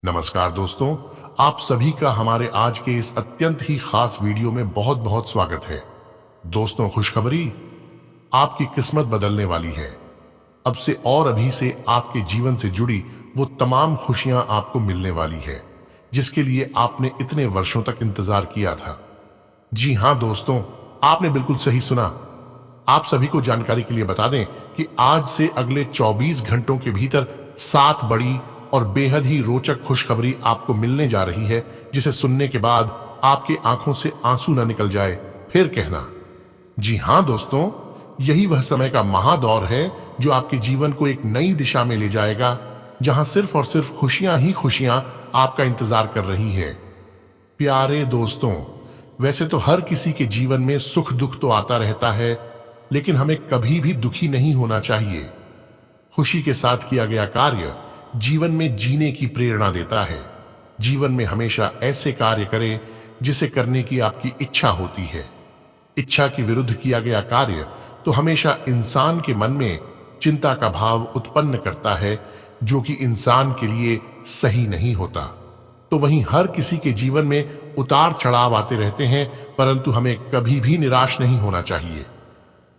नमस्कार दोस्तों, आप सभी का हमारे आज के इस अत्यंत ही खास वीडियो में बहुत बहुत स्वागत है। दोस्तों, खुशखबरी, आपकी किस्मत बदलने वाली है। अब से और अभी से आपके जीवन से जुड़ी वो तमाम खुशियां आपको मिलने वाली है जिसके लिए आपने इतने वर्षों तक इंतजार किया था। जी हां दोस्तों, आपने बिल्कुल सही सुना। आप सभी को जानकारी के लिए बता दें कि आज से अगले 24 घंटों के भीतर 7 बड़ी और बेहद ही रोचक खुशखबरी आपको मिलने जा रही है, जिसे सुनने के बाद आपके आंखों से आंसू न निकल जाए फिर कहना। जी हां दोस्तों, यही वह समय का महादौर है जो आपके जीवन को एक नई दिशा में ले जाएगा, जहां सिर्फ और सिर्फ खुशियां ही खुशियां आपका इंतजार कर रही है। प्यारे दोस्तों, वैसे तो हर किसी के जीवन में सुख दुख तो आता रहता है, लेकिन हमें कभी भी दुखी नहीं होना चाहिए। खुशी के साथ किया गया कार्य जीवन में जीने की प्रेरणा देता है। जीवन में हमेशा ऐसे कार्य करें जिसे करने की आपकी इच्छा होती है। इच्छा के विरुद्ध किया गया कार्य तो हमेशा इंसान के मन में चिंता का भाव उत्पन्न करता है, जो कि इंसान के लिए सही नहीं होता। तो वहीं हर किसी के जीवन में उतार चढ़ाव आते रहते हैं, परंतु हमें कभी भी निराश नहीं होना चाहिए।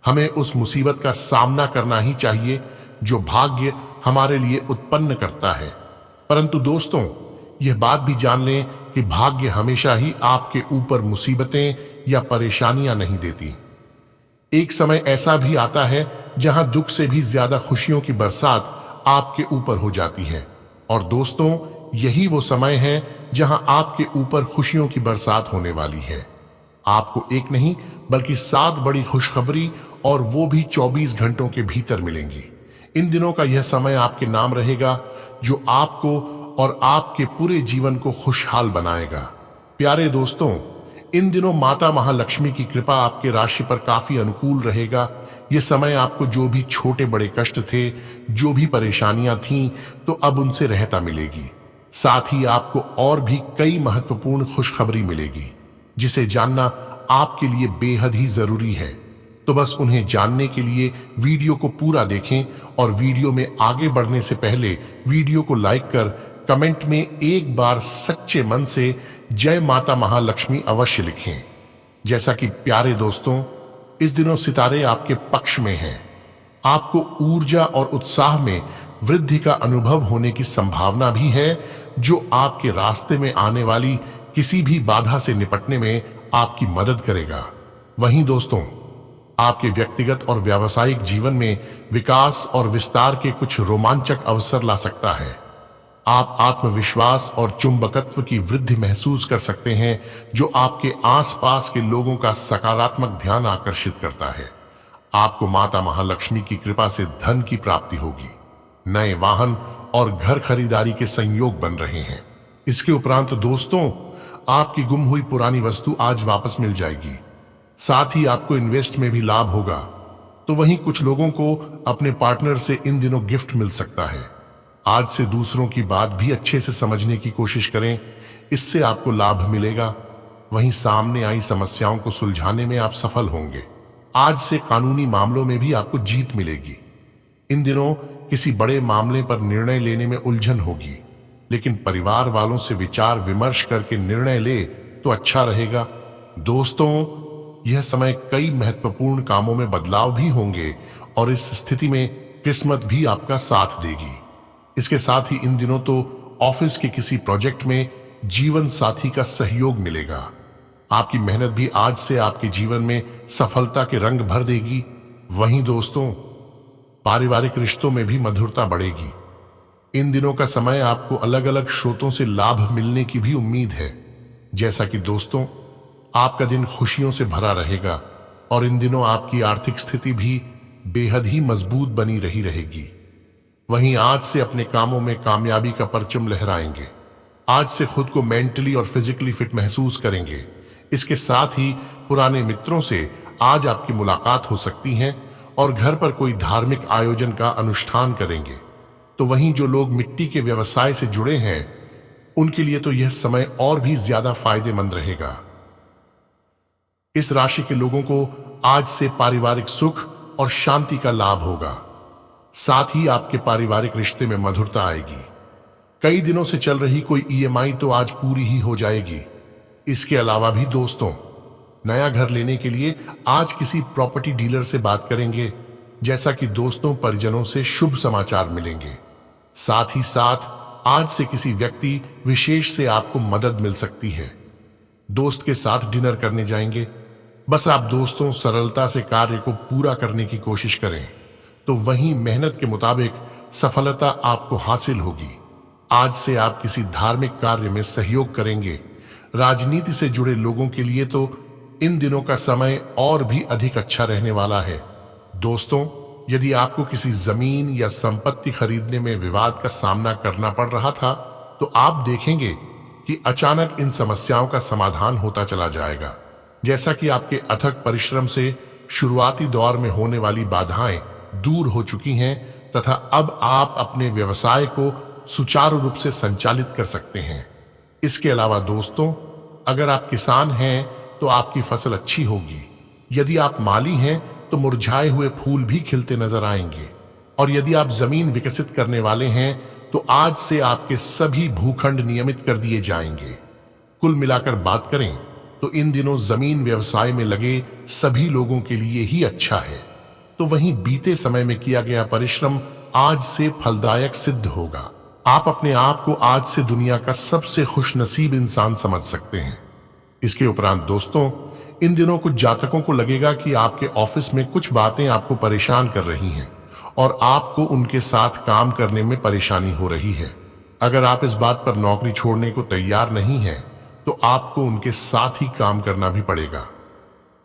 हमें उस मुसीबत का सामना करना ही चाहिए जो भाग्य हमारे लिए उत्पन्न करता है। परंतु दोस्तों, यह बात भी जान लें कि भाग्य हमेशा ही आपके ऊपर मुसीबतें या परेशानियां नहीं देती। एक समय ऐसा भी आता है जहां दुख से भी ज्यादा खुशियों की बरसात आपके ऊपर हो जाती है। और दोस्तों, यही वो समय है जहां आपके ऊपर खुशियों की बरसात होने वाली है। आपको एक नहीं बल्कि 7 बड़ी खुशखबरी, और वो भी 24 घंटों के भीतर मिलेंगी। इन दिनों का यह समय आपके नाम रहेगा, जो आपको और आपके पूरे जीवन को खुशहाल बनाएगा। प्यारे दोस्तों, इन दिनों माता महालक्ष्मी की कृपा आपके राशि पर काफी अनुकूल रहेगा। यह समय आपको जो भी छोटे बड़े कष्ट थे, जो भी परेशानियां थीं, तो अब उनसे रहता मिलेगी। साथ ही आपको और भी कई महत्वपूर्ण खुशखबरी मिलेगी, जिसे जानना आपके लिए बेहद ही जरूरी है। तो बस उन्हें जानने के लिए वीडियो को पूरा देखें, और वीडियो में आगे बढ़ने से पहले वीडियो को लाइक कर कमेंट में एक बार सच्चे मन से जय माता महालक्ष्मी अवश्य लिखें। जैसा कि प्यारे दोस्तों, इस दिनों सितारे आपके पक्ष में हैं। आपको ऊर्जा और उत्साह में वृद्धि का अनुभव होने की संभावना भी है, जो आपके रास्ते में आने वाली किसी भी बाधा से निपटने में आपकी मदद करेगा। वहीं दोस्तों, आपके व्यक्तिगत और व्यावसायिक जीवन में विकास और विस्तार के कुछ रोमांचक अवसर ला सकता है। आप आत्मविश्वास और चुंबकत्व की वृद्धि महसूस कर सकते हैं, जो आपके आसपास के लोगों का सकारात्मक ध्यान आकर्षित करता है। आपको माता महालक्ष्मी की कृपा से धन की प्राप्ति होगी। नए वाहन और घर खरीदारी के संयोग बन रहे हैं। इसके उपरांत दोस्तों, आपकी गुम हुई पुरानी वस्तु आज वापस मिल जाएगी। साथ ही आपको इन्वेस्ट में भी लाभ होगा। तो वहीं कुछ लोगों को अपने पार्टनर से इन दिनों गिफ्ट मिल सकता है। आज से दूसरों की बात भी अच्छे से समझने की कोशिश करें, इससे आपको लाभ मिलेगा। वहीं सामने आई समस्याओं को सुलझाने में आप सफल होंगे। आज से कानूनी मामलों में भी आपको जीत मिलेगी। इन दिनों किसी बड़े मामले पर निर्णय लेने में उलझन होगी, लेकिन परिवार वालों से विचार विमर्श करके निर्णय ले तो अच्छा रहेगा। दोस्तों, यह समय कई महत्वपूर्ण कामों में बदलाव भी होंगे, और इस स्थिति में किस्मत भी आपका साथ देगी। इसके साथ ही इन दिनों तो ऑफिस के किसी प्रोजेक्ट में जीवन साथी का सहयोग मिलेगा। आपकी मेहनत भी आज से आपके जीवन में सफलता के रंग भर देगी। वहीं दोस्तों, पारिवारिक रिश्तों में भी मधुरता बढ़ेगी। इन दिनों का समय आपको अलग अलग स्रोतों से लाभ मिलने की भी उम्मीद है। जैसा कि दोस्तों, आपका दिन खुशियों से भरा रहेगा, और इन दिनों आपकी आर्थिक स्थिति भी बेहद ही मजबूत बनी रही रहेगी। वहीं आज से अपने कामों में कामयाबी का परचम लहराएंगे। आज से खुद को मेंटली और फिजिकली फिट महसूस करेंगे। इसके साथ ही पुराने मित्रों से आज आपकी मुलाकात हो सकती है, और घर पर कोई धार्मिक आयोजन का अनुष्ठान करेंगे। तो वहीं जो लोग मिट्टी के व्यवसाय से जुड़े हैं, उनके लिए तो यह समय और भी ज्यादा फायदेमंद रहेगा। इस राशि के लोगों को आज से पारिवारिक सुख और शांति का लाभ होगा। साथ ही आपके पारिवारिक रिश्ते में मधुरता आएगी। कई दिनों से चल रही कोई ईएमआई तो आज पूरी ही हो जाएगी। इसके अलावा भी दोस्तों, नया घर लेने के लिए आज किसी प्रॉपर्टी डीलर से बात करेंगे, जैसा कि दोस्तों परिजनों से शुभ समाचार मिलेंगे। साथ ही साथ आज से किसी व्यक्ति विशेष से आपको मदद मिल सकती है। दोस्त के साथ डिनर करने जाएंगे। बस आप दोस्तों सरलता से कार्य को पूरा करने की कोशिश करें, तो वहीं मेहनत के मुताबिक सफलता आपको हासिल होगी। आज से आप किसी धार्मिक कार्य में सहयोग करेंगे। राजनीति से जुड़े लोगों के लिए तो इन दिनों का समय और भी अधिक अच्छा रहने वाला है। दोस्तों, यदि आपको किसी जमीन या संपत्ति खरीदने में विवाद का सामना करना पड़ रहा था, तो आप देखेंगे कि अचानक इन समस्याओं का समाधान होता चला जाएगा। जैसा कि आपके अथक परिश्रम से शुरुआती दौर में होने वाली बाधाएं दूर हो चुकी हैं तथा अब आप अपने व्यवसाय को सुचारू रूप से संचालित कर सकते हैं। इसके अलावा दोस्तों, अगर आप किसान हैं तो आपकी फसल अच्छी होगी। यदि आप माली हैं तो मुरझाए हुए फूल भी खिलते नजर आएंगे। और यदि आप जमीन विकसित करने वाले हैं तो आज से आपके सभी भूखंड नियमित कर दिए जाएंगे। कुल मिलाकर बात करें तो इन दिनों जमीन व्यवसाय में लगे सभी लोगों के लिए ही अच्छा है। तो वहीं बीते समय में किया गया परिश्रम आज से फलदायक सिद्ध होगा। आप अपने आप को आज से दुनिया का सबसे खुशनसीब इंसान समझ सकते हैं। इसके उपरांत दोस्तों, इन दिनों कुछ जातकों को लगेगा कि आपके ऑफिस में कुछ बातें आपको परेशान कर रही हैं और आपको उनके साथ काम करने में परेशानी हो रही है। अगर आप इस बात पर नौकरी छोड़ने को तैयार नहीं हैं, तो आपको उनके साथ ही काम करना भी पड़ेगा।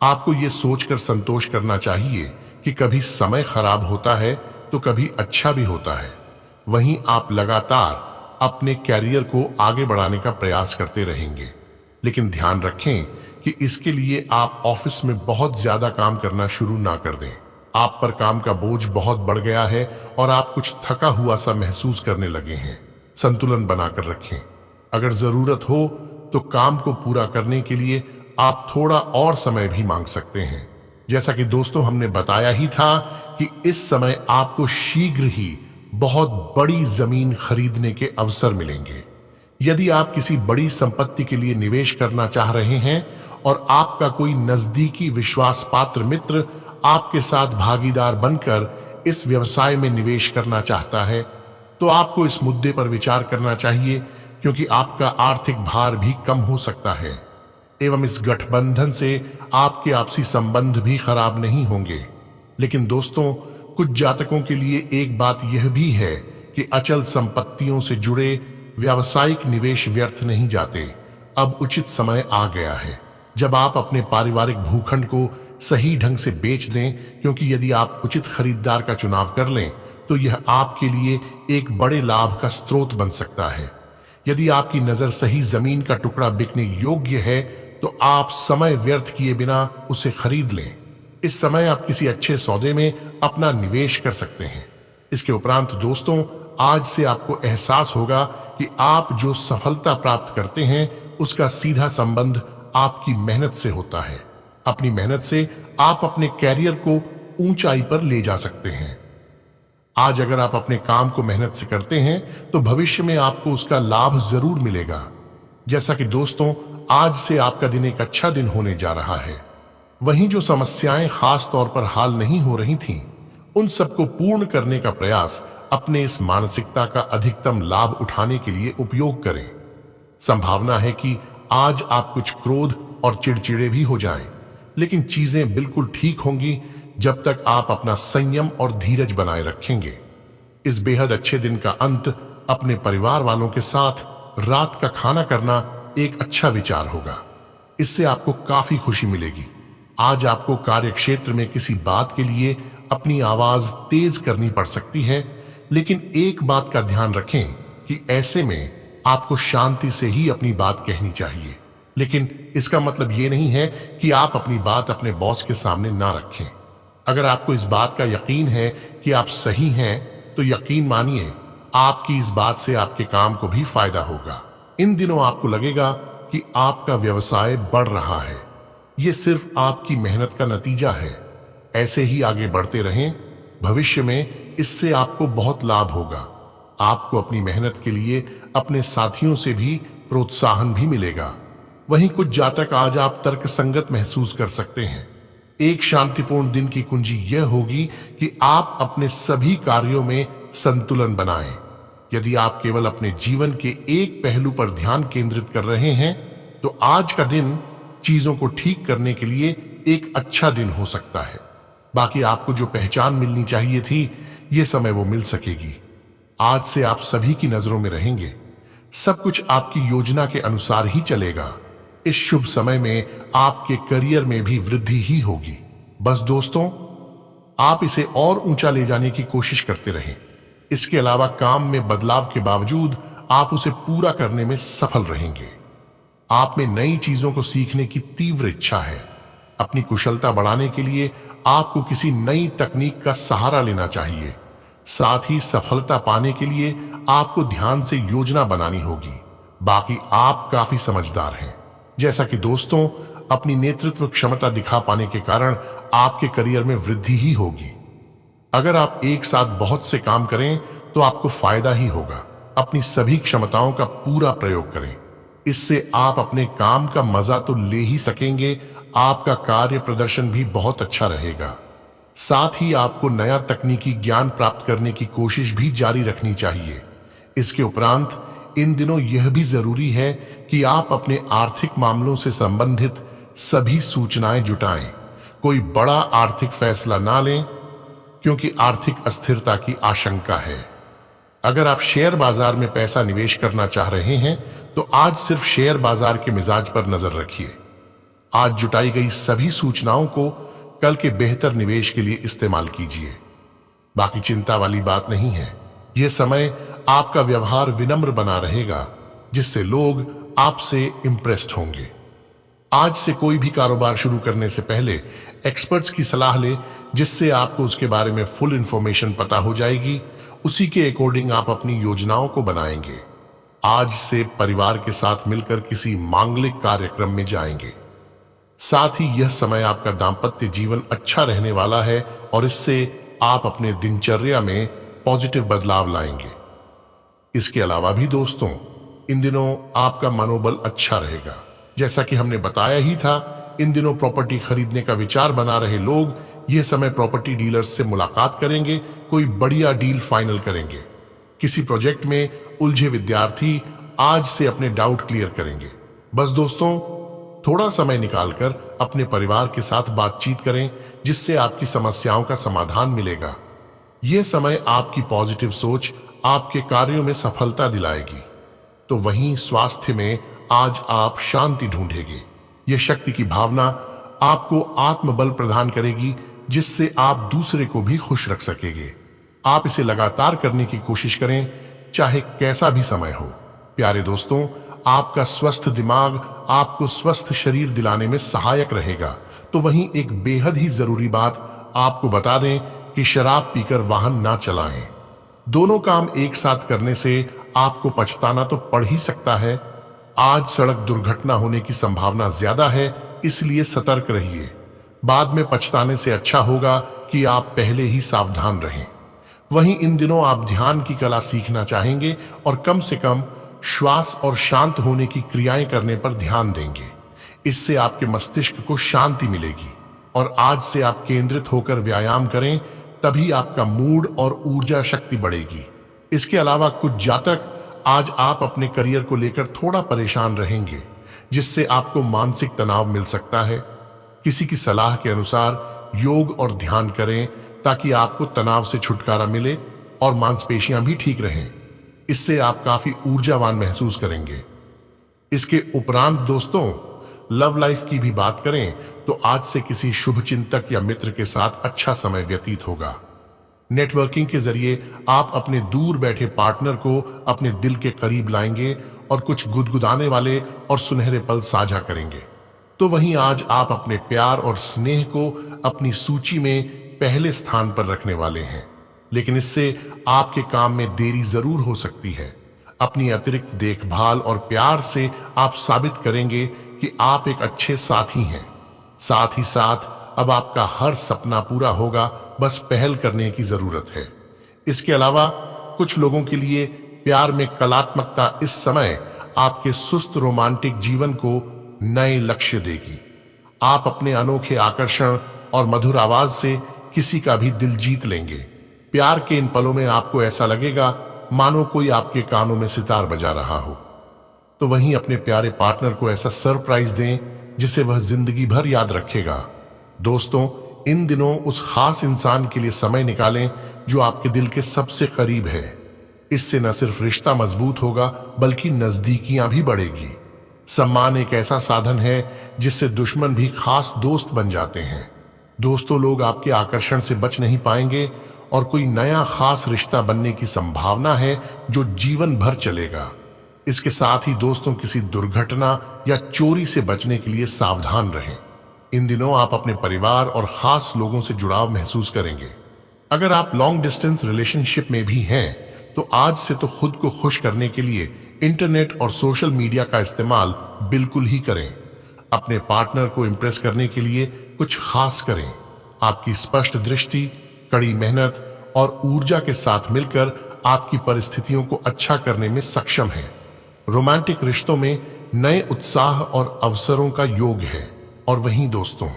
आपको ये सोचकर संतोष करना चाहिए कि कभी समय खराब होता है तो कभी अच्छा भी होता है। वहीं आप लगातार अपने कैरियर को आगे बढ़ाने का प्रयास करते रहेंगे, लेकिन ध्यान रखें कि इसके लिए आप ऑफिस में बहुत ज्यादा काम करना शुरू ना कर दें। आप पर काम का बोझ बहुत बढ़ गया है और आप कुछ थका हुआ सा महसूस करने लगे हैं। संतुलन बनाकर रखें। अगर जरूरत हो तो काम को पूरा करने के लिए आप थोड़ा और समय भी मांग सकते हैं। जैसा कि दोस्तों हमने बताया ही था कि इस समय आपको शीघ्र ही बहुत बड़ी जमीन खरीदने के अवसर मिलेंगे। यदि आप किसी बड़ी संपत्ति के लिए निवेश करना चाह रहे हैं और आपका कोई नजदीकी विश्वास पात्र मित्र आपके साथ भागीदार बनकर इस व्यवसाय में निवेश करना चाहता है, तो आपको इस मुद्दे पर विचार करना चाहिए, क्योंकि आपका आर्थिक भार भी कम हो सकता है एवं इस गठबंधन से आपके आपसी संबंध भी खराब नहीं होंगे। लेकिन दोस्तों, कुछ जातकों के लिए एक बात यह भी है कि अचल संपत्तियों से जुड़े व्यावसायिक निवेश व्यर्थ नहीं जाते। अब उचित समय आ गया है जब आप अपने पारिवारिक भूखंड को सही ढंग से बेच दें, क्योंकि यदि आप उचित खरीदार का चुनाव कर लें तो यह आपके लिए एक बड़े लाभ का स्रोत बन सकता है। यदि आपकी नजर सही जमीन का टुकड़ा बिकने योग्य है तो आप समय व्यर्थ किए बिना उसे खरीद लें। इस समय आप किसी अच्छे सौदे में अपना निवेश कर सकते हैं। इसके उपरांत दोस्तों, आज से आपको एहसास होगा कि आप जो सफलता प्राप्त करते हैं उसका सीधा संबंध आपकी मेहनत से होता है। अपनी मेहनत से आप अपने कैरियर को ऊंचाई पर ले जा सकते हैं। आज अगर आप अपने काम को मेहनत से करते हैं तो भविष्य में आपको उसका लाभ जरूर मिलेगा। जैसा कि दोस्तों, आज से आपका दिन एक अच्छा दिन होने जा रहा है। वहीं जो समस्याएं खास तौर पर हाल नहीं हो रही थीं, उन सबको पूर्ण करने का प्रयास अपने इस मानसिकता का अधिकतम लाभ उठाने के लिए उपयोग करें। संभावना है कि आज आप कुछ क्रोध और चिड़चिड़े भी हो जाएं, लेकिन चीजें बिल्कुल ठीक होंगी जब तक आप अपना संयम और धीरज बनाए रखेंगे। इस बेहद अच्छे दिन का अंत अपने परिवार वालों के साथ रात का खाना करना एक अच्छा विचार होगा। इससे आपको काफी खुशी मिलेगी। आज आपको कार्यक्षेत्र में किसी बात के लिए अपनी आवाज तेज करनी पड़ सकती है, लेकिन एक बात का ध्यान रखें कि ऐसे में आपको शांति से ही अपनी बात कहनी चाहिए। लेकिन इसका मतलब ये नहीं है कि आप अपनी बात अपने बॉस के सामने ना रखें। अगर आपको इस बात का यकीन है कि आप सही हैं, तो यकीन मानिए आपकी इस बात से आपके काम को भी फायदा होगा। इन दिनों आपको लगेगा कि आपका व्यवसाय बढ़ रहा है। ये सिर्फ आपकी मेहनत का नतीजा है। ऐसे ही आगे बढ़ते रहें। भविष्य में इससे आपको बहुत लाभ होगा। आपको अपनी मेहनत के लिए अपने साथियों से भी प्रोत्साहन भी मिलेगा। वहीं कुछ जातक आज आप तर्कसंगत महसूस कर सकते हैं। एक शांतिपूर्ण दिन की कुंजी यह होगी कि आप अपने सभी कार्यों में संतुलन बनाएं। यदि आप केवल अपने जीवन के एक पहलू पर ध्यान केंद्रित कर रहे हैं, तो आज का दिन चीजों को ठीक करने के लिए एक अच्छा दिन हो सकता है। बाकी आपको जो पहचान मिलनी चाहिए थी, यह समय वो मिल सकेगी। आज से आप सभी की नजरों में रहेंगे। सब कुछ आपकी योजना के अनुसार ही चलेगा। इस शुभ समय में आपके करियर में भी वृद्धि ही होगी। बस दोस्तों, आप इसे और ऊंचा ले जाने की कोशिश करते रहें। इसके अलावा काम में बदलाव के बावजूद आप उसे पूरा करने में सफल रहेंगे। आप में नई चीजों को सीखने की तीव्र इच्छा है। अपनी कुशलता बढ़ाने के लिए आपको किसी नई तकनीक का सहारा लेना चाहिए। साथ ही सफलता पाने के लिए आपको ध्यान से योजना बनानी होगी। बाकी आप काफी समझदार हैं। जैसा कि दोस्तों, अपनी नेतृत्व क्षमता दिखा पाने के कारण आपके करियर में वृद्धि ही होगी। अगर आप एक साथ बहुत से काम करें तो आपको फायदा ही होगा। अपनी सभी क्षमताओं का पूरा प्रयोग करें। इससे आप अपने काम का मजा तो ले ही सकेंगे, आपका कार्य प्रदर्शन भी बहुत अच्छा रहेगा। साथ ही आपको नया तकनीकी ज्ञान प्राप्त करने की कोशिश भी जारी रखनी चाहिए। इसके उपरांत इन दिनों यह भी जरूरी है कि आप अपने आर्थिक मामलों से संबंधित सभी सूचनाएं जुटाएं। कोई बड़ा आर्थिक फैसला ना लें, क्योंकि आर्थिक अस्थिरता की आशंका है। अगर आप शेयर बाजार में पैसा निवेश करना चाह रहे हैं, तो आज सिर्फ शेयर बाजार के मिजाज पर नजर रखिए। आज जुटाई गई सभी सूचनाओं को कल के बेहतर निवेश के लिए इस्तेमाल कीजिए। बाकी चिंता वाली बात नहीं है। यह समय आपका व्यवहार विनम्र बना रहेगा, जिससे लोग आपसे इंप्रेस्ड होंगे। आज से कोई भी कारोबार शुरू करने से पहले एक्सपर्ट्स की सलाह ले, जिससे आपको उसके बारे में फुल इंफॉर्मेशन पता हो जाएगी। उसी के अकॉर्डिंग आप अपनी योजनाओं को बनाएंगे। आज से परिवार के साथ मिलकर किसी मांगलिक कार्यक्रम में जाएंगे। साथ ही यह समय आपका दाम्पत्य जीवन अच्छा रहने वाला है और इससे आप अपने दिनचर्या में पॉजिटिव बदलाव लाएंगे। इसके अलावा भी दोस्तों, इन दिनों आपका मनोबल अच्छा रहेगा। जैसा कि हमने बताया ही था, इन दिनों प्रॉपर्टी खरीदने का विचार बना रहे लोग यह समय प्रॉपर्टी डीलर्स से मुलाकात करेंगे, कोई बढ़िया डील फाइनल करेंगे। किसी प्रोजेक्ट में उलझे विद्यार्थी आज से अपने डाउट क्लियर करेंगे। बस दोस्तों, थोड़ा समय निकालकर अपने परिवार के साथ बातचीत करें, जिससे आपकी समस्याओं का समाधान मिलेगा। यह समय आपकी पॉजिटिव सोच आपके कार्यों में सफलता दिलाएगी। तो वहीं स्वास्थ्य में आज आप शांति ढूंढेंगे। यह शक्ति की भावना आपको आत्मबल प्रदान करेगी, जिससे आप दूसरे को भी खुश रख सकेंगे। आप इसे लगातार करने की कोशिश करें, चाहे कैसा भी समय हो। प्यारे दोस्तों, आपका स्वस्थ दिमाग आपको स्वस्थ शरीर दिलाने में सहायक रहेगा। तो वहीं एक बेहद ही जरूरी बात आपको बता दें कि शराब पीकर वाहन ना चलाएं। दोनों काम एक साथ करने से आपको पछताना तो पड़ ही सकता है। आज सड़क दुर्घटना होने की संभावना ज्यादा है, इसलिए सतर्क रहिए। बाद में पछताने से अच्छा होगा कि आप पहले ही सावधान रहें। वहीं इन दिनों आप ध्यान की कला सीखना चाहेंगे और कम से कम श्वास और शांत होने की क्रियाएं करने पर ध्यान देंगे। इससे आपके मस्तिष्क को शांति मिलेगी और आज से आप केंद्रित होकर व्यायाम करें, तभी आपका मूड और ऊर्जा शक्ति बढ़ेगी। इसके अलावा कुछ जातक आज आप अपने करियर को लेकर थोड़ा परेशान रहेंगे, जिससे आपको मानसिक तनाव मिल सकता है। किसी की सलाह के अनुसार योग और ध्यान करें, ताकि आपको तनाव से छुटकारा मिले और मांसपेशियां भी ठीक रहें। इससे आप काफी ऊर्जावान महसूस करेंगे। इसके उपरांत दोस्तों, लव लाइफ की भी बात करें तो आज से किसी शुभ चिंतक या मित्र के साथ अच्छा समय व्यतीत होगा। नेटवर्किंग के जरिए आप अपने दूर बैठे पार्टनर को अपने दिल के करीब लाएंगे और कुछ गुदगुदाने वाले और सुनहरे पल साझा करेंगे। तो वहीं आज आप अपने प्यार और स्नेह को अपनी सूची में पहले स्थान पर रखने वाले हैं, लेकिन इससे आपके काम में देरी जरूर हो सकती है। अपनी अतिरिक्त देखभाल और प्यार से आप साबित करेंगे कि आप एक अच्छे साथी हैं। साथ ही साथ अब आपका हर सपना पूरा होगा, बस पहल करने की जरूरत है। इसके अलावा कुछ लोगों के लिए प्यार में कलात्मकता इस समय आपके सुस्त रोमांटिक जीवन को नए लक्ष्य देगी। आप अपने अनोखे आकर्षण और मधुर आवाज से किसी का भी दिल जीत लेंगे। प्यार के इन पलों में आपको ऐसा लगेगा मानो कोई आपके कानों में सितार बजा रहा हो। तो वहीं अपने प्यारे पार्टनर को ऐसा सरप्राइज दें जिसे वह जिंदगी भर याद रखेगा। दोस्तों, इन दिनों उस खास इंसान के लिए समय निकालें जो आपके दिल के सबसे करीब है। इससे न सिर्फ रिश्ता मजबूत होगा बल्कि नजदीकियां भी बढ़ेगी। सम्मान एक ऐसा साधन है जिससे दुश्मन भी खास दोस्त बन जाते हैं। दोस्तों, लोग आपके आकर्षण से बच नहीं पाएंगे और कोई नया खास रिश्ता बनने की संभावना है जो जीवन भर चलेगा। इसके साथ ही दोस्तों, किसी दुर्घटना या चोरी से बचने के लिए सावधान रहें। इन दिनों आप अपने परिवार और खास लोगों से जुड़ाव महसूस करेंगे। अगर आप लॉन्ग डिस्टेंस रिलेशनशिप में भी हैं तो आज से तो खुद को खुश करने के लिए इंटरनेट और सोशल मीडिया का इस्तेमाल बिल्कुल ही करें। अपने पार्टनर को इम्प्रेस करने के लिए कुछ खास करें। आपकी स्पष्ट दृष्टि, कड़ी मेहनत और ऊर्जा के साथ मिलकर आपकी परिस्थितियों को अच्छा करने में सक्षम है। रोमांटिक रिश्तों में नए उत्साह और अवसरों का योग है। और वहीं दोस्तों,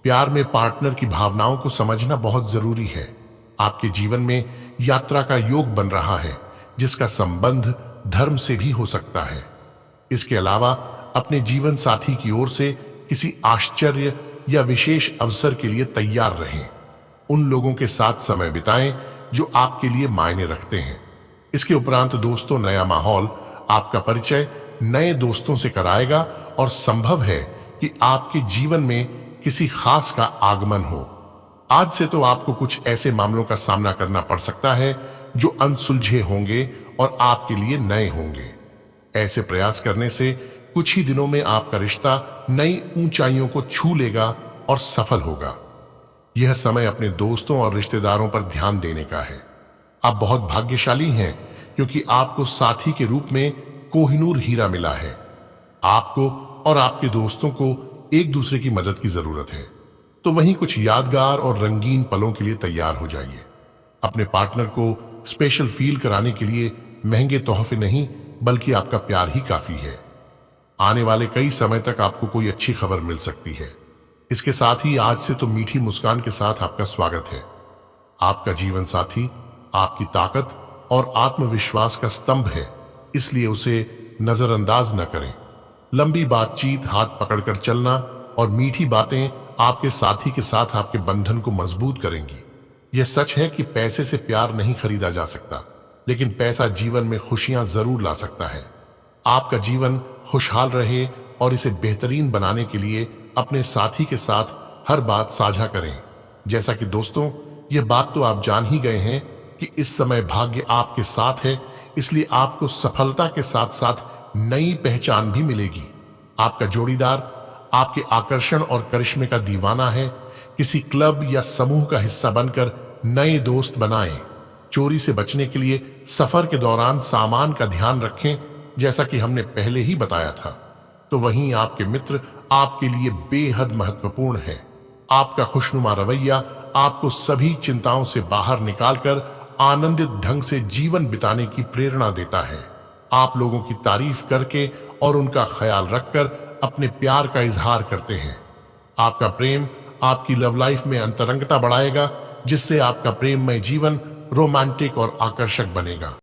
प्यार में पार्टनर की भावनाओं को समझना बहुत जरूरी है। आपके जीवन में यात्रा का योग बन रहा है जिसका संबंध धर्म से भी हो सकता है। इसके अलावा अपने जीवन साथी की ओर से किसी आश्चर्य या विशेष अवसर के लिए तैयार रहें। उन लोगों के साथ समय बिताएं जो आपके लिए मायने रखते हैं। इसके उपरांत दोस्तों, नया माहौल आपका परिचय नए दोस्तों से कराएगा और संभव है कि आपके जीवन में किसी खास का आगमन हो। आज से तो आपको कुछ ऐसे मामलों का सामना करना पड़ सकता है जो अनसुलझे होंगे और आपके लिए नए होंगे। ऐसे प्रयास करने से कुछ ही दिनों में आपका रिश्ता नई ऊंचाइयों को छू लेगा और सफल होगा। यह समय अपने दोस्तों और रिश्तेदारों पर ध्यान देने का है। आप बहुत भाग्यशाली हैं क्योंकि आपको साथी के रूप में कोहिनूर हीरा मिला है। आपको और आपके दोस्तों को एक दूसरे की मदद की जरूरत है। तो वहीं कुछ यादगार और रंगीन पलों के लिए तैयार हो जाइए। अपने पार्टनर को स्पेशल फील कराने के लिए महंगे तोहफे नहीं बल्कि आपका प्यार ही काफी है। आने वाले कई समय तक आपको कोई अच्छी खबर मिल सकती है। इसके साथ ही आज से तो मीठी मुस्कान के साथ आपका स्वागत है। आपका जीवन साथी आपकी ताकत और आत्मविश्वास का स्तंभ है, इसलिए उसे नजरअंदाज न करें। लंबी बातचीत, हाथ पकड़कर चलना और मीठी बातें आपके साथी के साथ आपके बंधन को मजबूत करेंगी। यह सच है कि पैसे से प्यार नहीं खरीदा जा सकता, लेकिन पैसा जीवन में खुशियां जरूर ला सकता है। आपका जीवन खुशहाल रहे और इसे बेहतरीन बनाने के लिए अपने साथी के साथ हर बात साझा करें। जैसा कि दोस्तों, यह बात तो आप जान ही गए हैं कि इस समय भाग्य आपके साथ है, इसलिए आपको सफलता के साथ साथ नई पहचान भी मिलेगी। आपका जोड़ीदार आपके आकर्षण और करिश्मे का दीवाना है। किसी क्लब या समूह का हिस्सा बनकर नए दोस्त बनाएं। चोरी से बचने के लिए सफर के दौरान सामान का ध्यान रखें, जैसा कि हमने पहले ही बताया था। तो वहीं आपके मित्र आपके लिए बेहद महत्वपूर्ण है। आपका खुशनुमा रवैया आपको सभी चिंताओं से बाहर निकालकर आनंदित ढंग से जीवन बिताने की प्रेरणा देता है। आप लोगों की तारीफ करके और उनका ख्याल रखकर अपने प्यार का इजहार करते हैं। आपका प्रेम आपकी लव लाइफ में अंतरंगता बढ़ाएगा, जिससे आपका प्रेममय जीवन रोमांटिक और आकर्षक बनेगा।